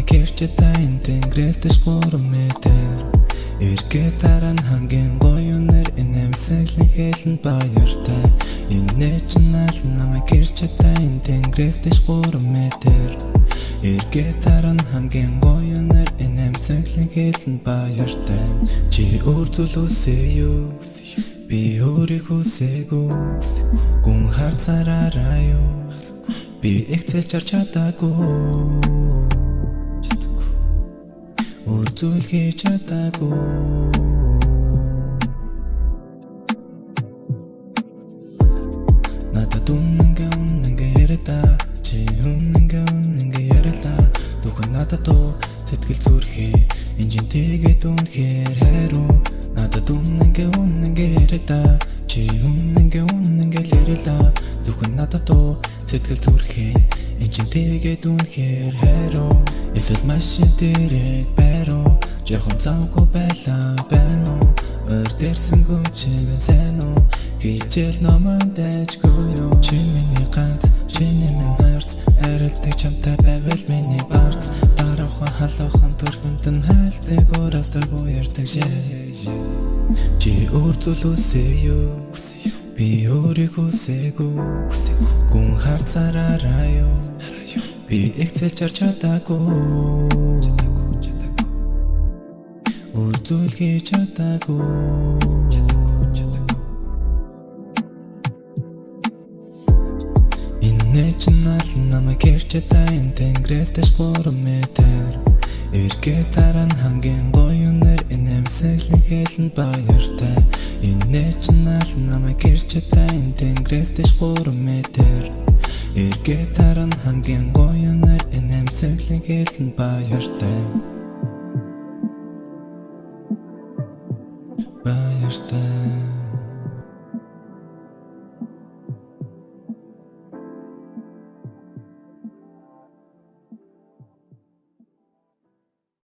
намайг ирчээд тань тэнгэрээс 3 метр эргээд таран хамгийн гоё нэр энэмсэглэн хэлэн баяртай энэ чинал намайг ирчээд тань тэнгэрээс 3 метр эргээд таран хамгийн гоё нэр энэмсэглэн хэлэн баяртай чи өөр зүйлөөсөө юу би өөрийгөө сээгүү гүн харцаараа юу би ихцэл чарч чадаагүй өөр зүйл хийж чадаагүй надад үнэнгээ яриада чи үнэнгээ яриала түүхэн надад сэтгэл зүрхээ энжин тэгээд үнэхээр хайруу надад үнэнгээ яриада чи үнэнгээ яриала түүхэн надад сэтгэл зүрхээ энжин тэгээд үнэхээр хайруу эсвэл машин дээрээ байруу жоохон завгүй байна уу өөр дэрсэнгүү чимээ сайн уу хичээл номон дэжгүй юу чи миний ганц чиний минь харц арилдаг чамтай байвал миний барц дараахан халуухан төрхөнд нь хайлтыг ууралдаг уярдаг чи өөр зүйлөөсөө юу би өөрийгөө сээгүү гүн харцаараа юу би ихцэл чарч чадаагүй өөр зүйл хийж чадаагүй энэ чинал намайг ирчээд тань тэнгэрээс 3 метр эргээд таран хамгийн гоё нэр энэмсэглэн хэлэн баяртай энэ чинал намайг ирчээд тань тэнгэрээс 3 метр эргээд таран хамгийн гоё нэр энэмсэглэн хэлэн баяртай